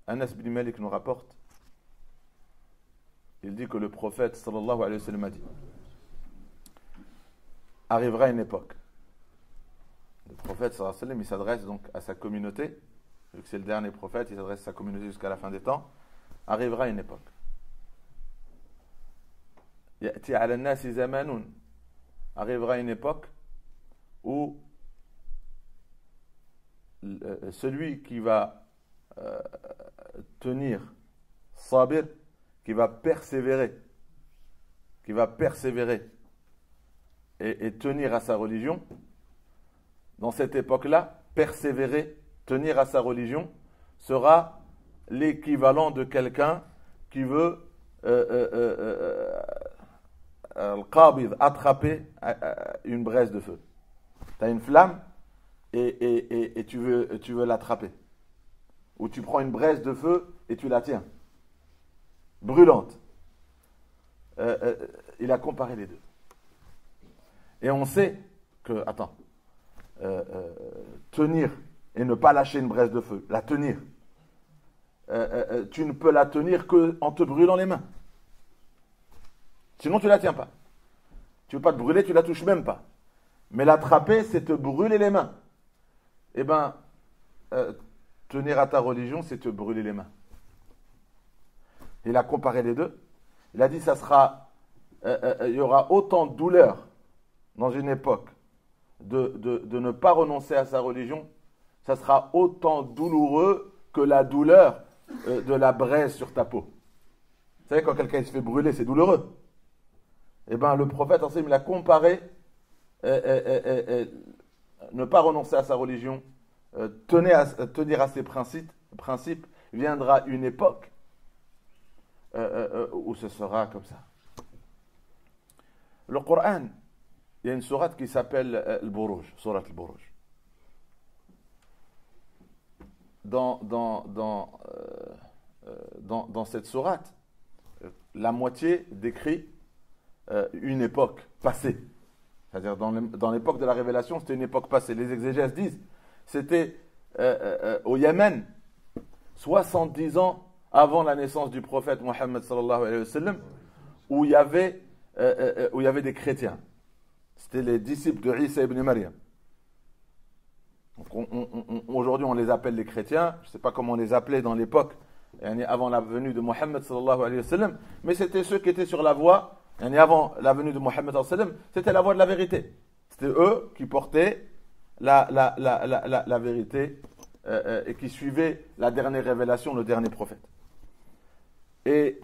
Anas bin Malik nous rapporte, il dit que le prophète sallallahu alayhi wa sallam a dit, arrivera une époque. Le prophète sallallahu alayhi wa sallam, il s'adresse donc à sa communauté, vu que c'est le dernier prophète, il s'adresse à sa communauté jusqu'à la fin des temps. Arrivera une époque. Ya'ti ala nasi zamanun. Arrivera une époque où celui qui va tenir sabir, qui va persévérer et tenir à sa religion, dans cette époque-là, persévérer, tenir à sa religion, sera l'équivalent de quelqu'un qui veut attraper une braise de feu. Tu as une flamme et tu veux l'attraper. Ou tu prends une braise de feu et tu la tiens. Brûlante. Il a comparé les deux. Et on sait que, tenir et ne pas lâcher une braise de feu, la tenir, tu ne peux la tenir qu'en te brûlant les mains. Sinon, tu ne la tiens pas. Tu ne veux pas te brûler, tu ne la touches même pas. Mais l'attraper, c'est te brûler les mains. Eh bien, tenir à ta religion, c'est te brûler les mains. Il a comparé les deux. Il a dit, il y aura autant de douleur dans une époque de ne pas renoncer à sa religion, ça sera autant douloureux que la douleur de la braise sur ta peau. Vous savez, quand quelqu'un se fait brûler, c'est douloureux. Eh bien, le prophète, il a comparé ne pas renoncer à sa religion, tenir à ses principes, viendra une époque où ce sera comme ça. Le Coran, il y a une sourate qui s'appelle Al-Buruj, sourate Al-Buruj. Dans cette sourate, la moitié décrit une époque passée. C'est-à-dire dans l'époque de la révélation, c'était une époque passée. Les exégèses disent, c'était au Yémen, 70 ans avant la naissance du prophète Mohammed sallallahu alayhi wa sallam, où il y avait des chrétiens. C'était les disciples de Isa ibn Maryam. Aujourd'hui, on les appelle les chrétiens. Je ne sais pas comment on les appelait dans l'époque, avant la venue de Mohammed sallallahu alayhi wa sallam, mais c'était ceux qui étaient sur la voie, avant la venue de Mohammed sallallahu alayhi wa sallam, c'était la voie de la vérité. C'était eux qui portaient la vérité et qui suivaient la dernière révélation, le dernier prophète. Et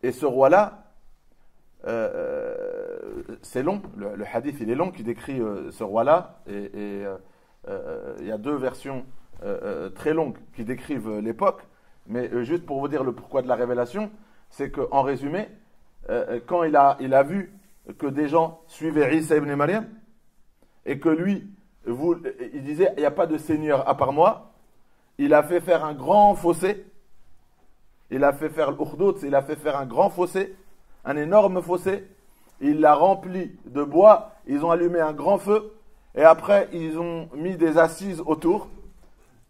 ce roi-là, c'est long, le hadith il est long qui décrit ce roi-là, et il y a deux versions très longues qui décrivent l'époque, mais juste pour vous dire le pourquoi de la révélation, c'est qu'en résumé, quand il a vu que des gens suivaient Isa ibn Maryam, et que lui, il disait, il n'y a pas de Seigneur à part moi, il a fait faire un grand fossé, il a fait faire l'Ukhdud, il a fait faire un grand fossé, un énorme fossé, il l'a rempli de bois, ils ont allumé un grand feu, et après ils ont mis des assises autour,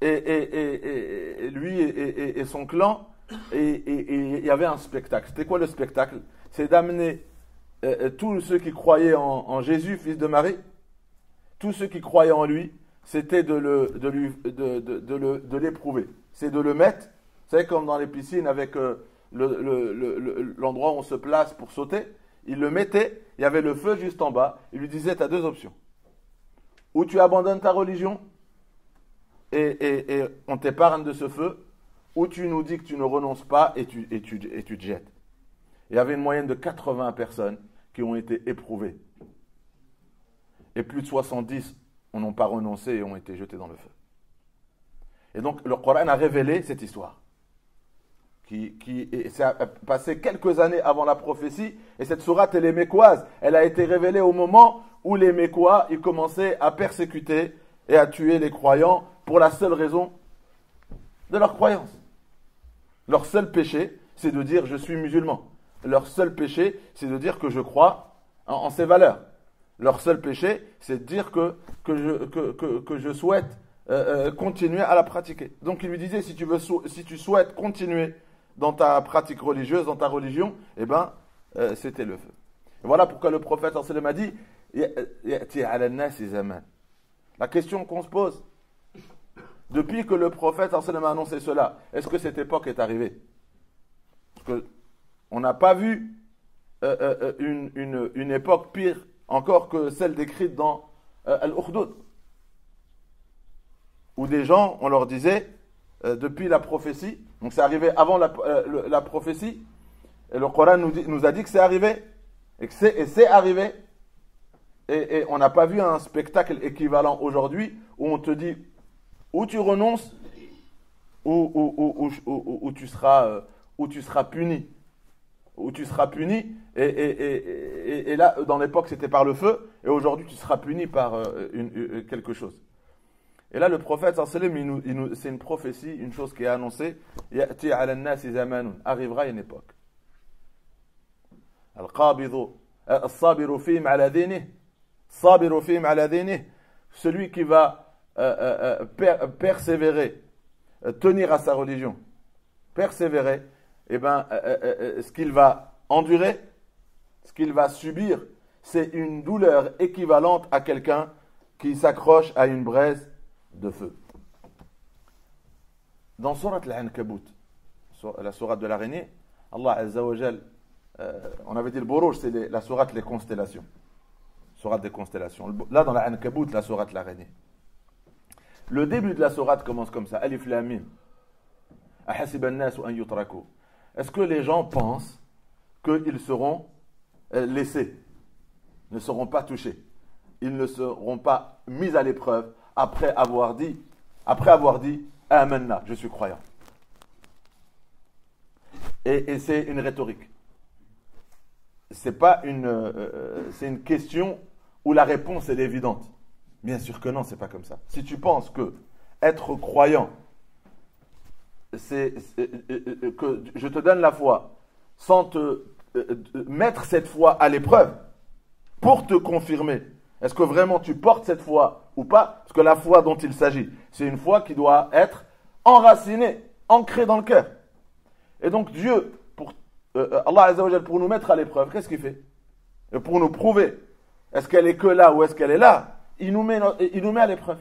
et lui et son clan, et il y avait un spectacle. C'était quoi le spectacle? C'est d'amener tous ceux qui croyaient en Jésus, fils de Marie, tous ceux qui croyaient en lui, c'était de l'éprouver. C'est de le mettre, vous savez, comme dans les piscines avec l'endroit où on se place pour sauter, il le mettait, il y avait le feu juste en bas, il lui disait, tu as deux options. Ou tu abandonnes ta religion et on t'épargne de ce feu, ou tu nous dis que tu ne renonces pas et tu te jettes. Il y avait une moyenne de 80 personnes qui ont été éprouvées. Et plus de 70 n'ont pas renoncé et ont été jetés dans le feu. Et donc le Coran a révélé cette histoire. Ça a passé quelques années avant la prophétie, et cette sourate, elle est mécoise. Elle a été révélée au moment où les Mécois, ils commençaient à persécuter et à tuer les croyants pour la seule raison de leur croyance. Leur seul péché, c'est de dire « je suis musulman ». Leur seul péché, c'est de dire que je crois en ces valeurs. Leur seul péché, c'est de dire que je souhaite continuer à la pratiquer. Donc il lui disait, si tu souhaites continuer dans ta pratique religieuse, dans ta religion, eh ben, c'était le feu. Et voilà pourquoi le prophète sallallahu alayhi wa sallam a dit, la question qu'on se pose, depuis que le prophète sallallahu alayhi wa sallam a annoncé cela, est-ce que cette époque est arrivée? Parce qu'on n'a pas vu une époque pire encore que celle décrite dans Al-Ukhdud, où des gens, on leur disait, depuis la prophétie, donc c'est arrivé avant la prophétie, et le Coran nous a dit que c'est arrivé, et c'est arrivé, et on n'a pas vu un spectacle équivalent aujourd'hui, où on te dit, ou tu renonces, ou tu seras puni. Où tu seras puni, et là, dans l'époque, c'était par le feu, et aujourd'hui, tu seras puni par quelque chose. Et là, le prophète, c'est une prophétie, une chose qui est annoncée, ya'ti 'ala an-nasi zamanun, arrivera une époque. Al-qabidu, as-sabiru fihim 'ala dinihi, sabiru fihim 'ala dinihi, celui qui va persévérer, tenir à sa religion, persévérer, eh bien, ce qu'il va endurer, ce qu'il va subir, c'est une douleur équivalente à quelqu'un qui s'accroche à une braise de feu. Dans Surat Al-Ankabut, la sourate de l'araignée, Allah Azza wa Jal, on avait dit le Buruj, c'est la sourate des constellations. Sourate des constellations. Là, dans l'Ankabut, la sourate de l'araignée. Le début de la sourate commence comme ça. Alif Lam Mim. Ahasiba an-nasu an yutraku. Est-ce que les gens pensent qu'ils seront laissés, ne seront pas touchés, ils ne seront pas mis à l'épreuve après avoir dit Amanna, je suis croyant. Et c'est une rhétorique. C'est une question où la réponse est évidente. Bien sûr que non, c'est pas comme ça. Si tu penses que être croyant, c'est que je te donne la foi sans te mettre cette foi à l'épreuve pour te confirmer, est-ce que vraiment tu portes cette foi ou pas? Parce que la foi dont il s'agit, c'est une foi qui doit être enracinée, ancrée dans le cœur. Et donc Dieu, Allah Azza wa Jal, pour nous mettre à l'épreuve, qu'est-ce qu'il fait? Et pour nous prouver, est-ce qu'elle est que là ou est-ce qu'elle est là? Il nous met à l'épreuve.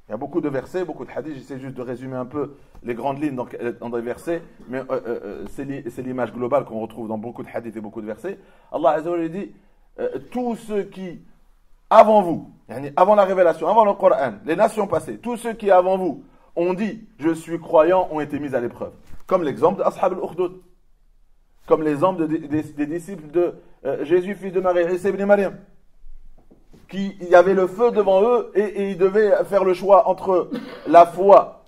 Il y a beaucoup de versets, beaucoup de hadiths. J'essaie juste de résumer un peu les grandes lignes dans des versets, mais c'est l'image globale qu'on retrouve dans beaucoup de hadiths et beaucoup de versets. Allah Azza wa Jalla dit, tous ceux qui, avant vous, avant la révélation, avant le Coran, les nations passées, tous ceux qui avant vous ont dit « je suis croyant » ont été mis à l'épreuve. Comme l'exemple d'Ashab al-Ukhdud, comme l'exemple des disciples de Jésus, fils de Marie, Isa ibn Maryam, qui y avait le feu devant eux et ils devaient faire le choix entre la foi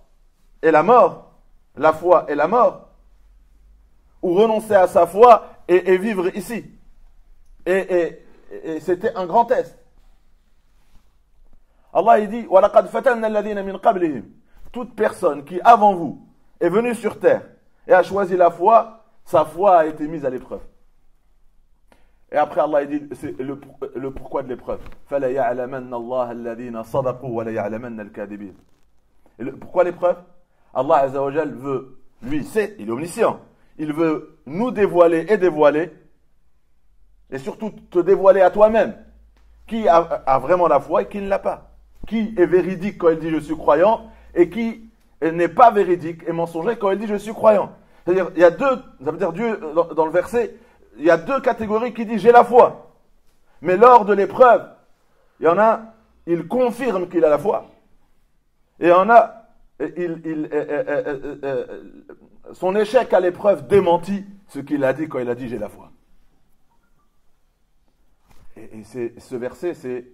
et la mort, ou renoncer à sa foi et vivre ici. Et c'était un grand test. Allah il dit وَلَقَدْ فَتَنَّا الَّذِينَ مِنْ قَبْلِهِمْ. Toute personne qui avant vous est venue sur terre et a choisi la foi, sa foi a été mise à l'épreuve. Et après Allah il dit c'est le pourquoi de l'épreuve. فَلَا يَعْلَمَنَّ اللَّهَ الَّذِينَ صَدَقُوا وَلَا يَعْلَمَنَّ الْكَاذِبِينَ. Pourquoi l'épreuve? Allah Azza wa Jal veut, lui c'est, il est omniscient, il veut nous dévoiler et surtout te dévoiler à toi-même qui a vraiment la foi et qui ne l'a pas, qui est véridique quand il dit je suis croyant et qui n'est pas véridique et mensonger quand il dit je suis croyant. C'est-à-dire, il y a deux, ça veut dire Dieu, dans le verset, il y a deux catégories qui disent j'ai la foi. Mais lors de l'épreuve, il y en a, il confirme qu'il a la foi. Et il y en a, son échec à l'épreuve démentit ce qu'il a dit quand il a dit j'ai la foi. Et ce verset, c'est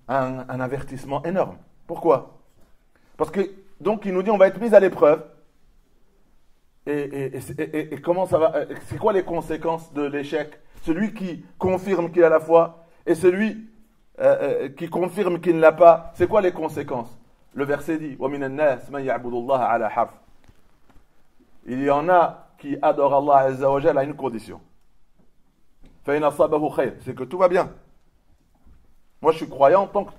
un avertissement énorme. Pourquoi? Parce que, donc, il nous dit on va être mis à l'épreuve. Et comment ça va? C'est quoi les conséquences de l'échec? Celui qui confirme qu'il a la foi et celui qui confirme qu'il ne l'a pas, c'est quoi les conséquences? Le verset dit وَمِنَ النَّاسِ مَنْ يَعْبُدُ اللَّهَ عَلَى حَرْفٍ. Il y en a qui adorent Allah Azza wa Jalla à une condition. فَإِنْ أَصَابَهُ خَيْرٌ. C'est que tout va bien. Moi je suis croyant tant que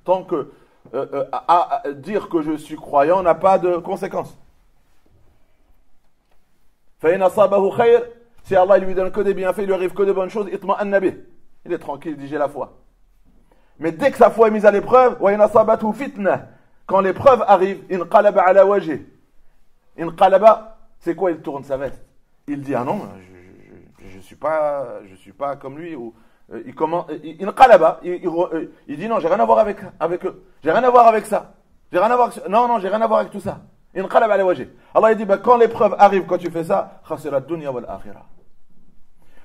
Tant que à dire que je suis croyant n'a pas de conséquences. فَإِنْ أَصَابَهُ خَيْرٌ, si Allah lui donne que des bienfaits, il lui arrive que de bonnes choses, اطمأن به. Il est tranquille, il dit j'ai la foi. Mais dès que sa foi est mise à l'épreuve, وَإِنْ أَصَابَتْهُ فِتْنَةٌ, quand l'épreuve arrive, انقلب على وجهه. Inqalaba, c'est quoi? Il tourne sa veste. Il dit ah non, je suis pas comme lui. Ou il commence, inqalaba, il dit non, j'ai rien à voir avec eux, j'ai rien à voir avec ça, j'ai rien à voir. Non, j'ai rien à voir avec tout ça. Inqalaba ala wajhi. Allah il dit quand l'épreuve arrive, quand tu fais ça, khasira ad-dunya wal akhirah.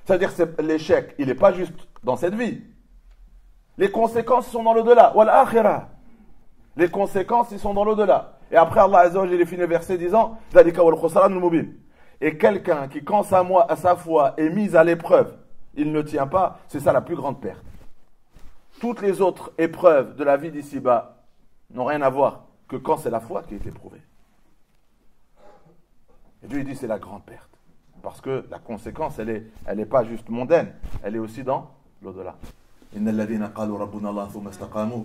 C'est-à-dire que l'échec, il n'est pas juste dans cette vie. Les conséquences sont dans l'au-delà. Wal akhirah. Les conséquences, ils sont dans l'au-delà. Et après, Allah Azza wa Jalla finit le verset disant Dhalika wal khusran al-mubin. Et quelqu'un qui, quand sa foi est mise à l'épreuve, il ne tient pas, c'est ça la plus grande perte. Toutes les autres épreuves de la vie d'ici-bas n'ont rien à voir que quand c'est la foi qui est éprouvée. Et Dieu il dit c'est la grande perte. Parce que la conséquence, elle est pas juste mondaine, elle est aussi dans l'au-delà. Inna alladhina qalu rabbuna Allah thumma istaqamu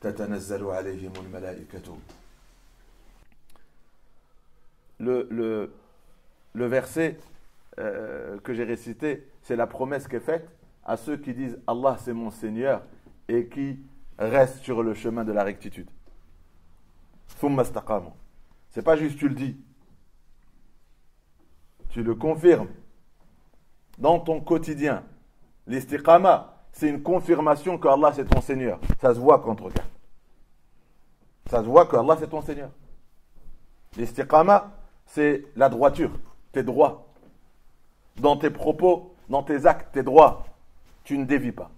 tatanazzalu alayhim al-malaikatu. Le verset que j'ai récité, c'est la promesse qui est faite à ceux qui disent Allah c'est mon Seigneur et qui restent sur le chemin de la rectitude. Thumma istaqamu. C'est pas juste tu le dis, tu le confirmes dans ton quotidien. L'istiqama, c'est une confirmation que Allah c'est ton Seigneur. Ça se voit quand on te regarde. Ça se voit que Allah c'est ton Seigneur. L'istiqama, c'est la droiture. T'es droit. Dans tes propos, dans tes actes, t'es droit. Tu ne dévies pas.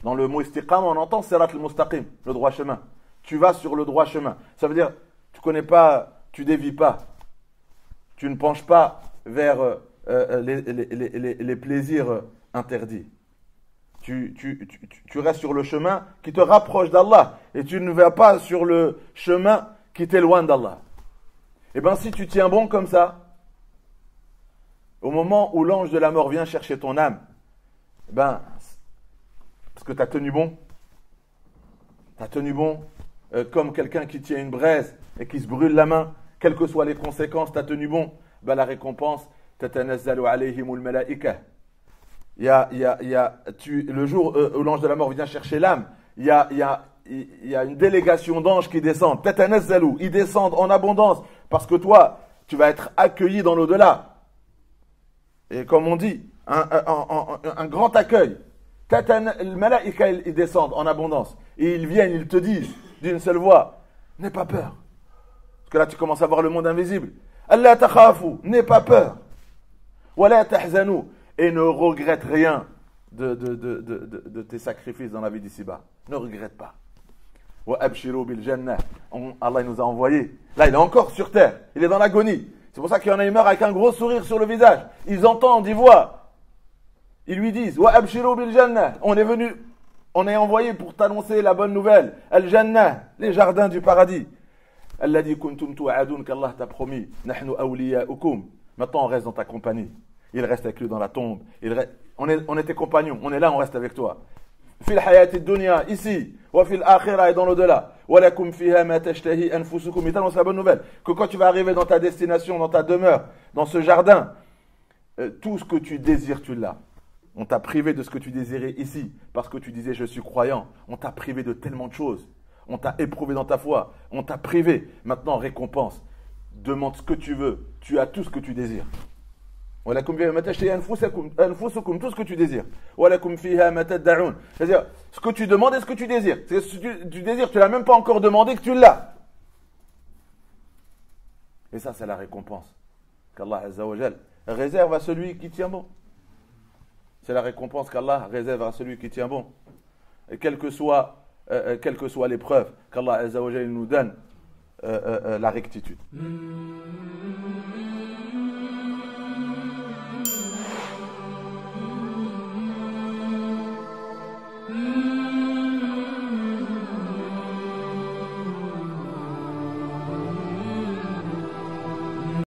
Dans le mot istiqama, on entend sirat al-mustaqim, le droit chemin. Tu vas sur le droit chemin. Ça veut dire, tu connais pas, tu dévies pas. Tu ne penches pas vers les plaisirs interdits. Tu restes sur le chemin qui te rapproche d'Allah. Et tu ne vas pas sur le chemin qui t'éloigne d'Allah. Eh bien, si tu tiens bon comme ça, au moment où l'ange de la mort vient chercher ton âme, ben, parce que tu as tenu bon, comme quelqu'un qui tient une braise et qui se brûle la main, quelles que soient les conséquences, tu as tenu bon, ben, la récompense, tatanazzalu alayhimul malaika. Le jour où l'ange de la mort vient chercher l'âme, il y a une délégation d'anges qui descendent. Tatanazzalu, ils descendent en abondance. Parce que toi, tu vas être accueilli dans l'au-delà. Et comme on dit, un grand accueil. Le malaïka, ils descendent en abondance. Et ils viennent, ils te disent d'une seule voix, n'aie pas peur. Parce que là, tu commences à voir le monde invisible. Allah takhafu, n'aie pas peur. Wala tahzanu, et ne regrette rien de tes sacrifices dans la vie d'ici-bas. Ne regrette pas. Wa abshiru bil jannah. Allah nous a envoyés. Là, il est encore sur terre. Il est dans l'agonie. C'est pour ça qu'il y en a, il meurt avec un gros sourire sur le visage. Ils entendent, ils voient. Ils lui disent Wa abshiru bil jannah. On est envoyé pour t'annoncer la bonne nouvelle. Al jannah, les jardins du paradis. Alladhi kuntum tu'adun, qu'Allah t'a promis. Nahnu awliya'ukum. Maintenant, on reste dans ta compagnie. Il reste avec lui dans la tombe. On est tes compagnons. On est là, on reste avec toi. Fil hayati dunya, ici. Wa fil akhirah, et dans l'au-delà. Wa lakum fiha ma tashtahi anfusukum. Il t'annonce la bonne nouvelle. Que quand tu vas arriver dans ta destination, dans ta demeure, dans ce jardin, tout ce que tu désires, tu l'as. On t'a privé de ce que tu désirais ici. Parce que tu disais, je suis croyant. On t'a privé de tellement de choses. On t'a éprouvé dans ta foi. On t'a privé. Maintenant, récompense. Demande ce que tu veux. Tu as tout ce que tu désires. C'est-à-dire, ce que tu désires. C'est-à-dire, ce que tu demandes et ce que tu désires. C'est ce que tu désires, tu ne l'as même pas encore demandé que tu l'as. Et ça, c'est la récompense qu'Allah Azza wa Jal réserve à celui qui tient bon. C'est la récompense qu'Allah réserve à celui qui tient bon. Et quelle que soit l'épreuve, qu'Allah Azza wa Jal nous donne la rectitude.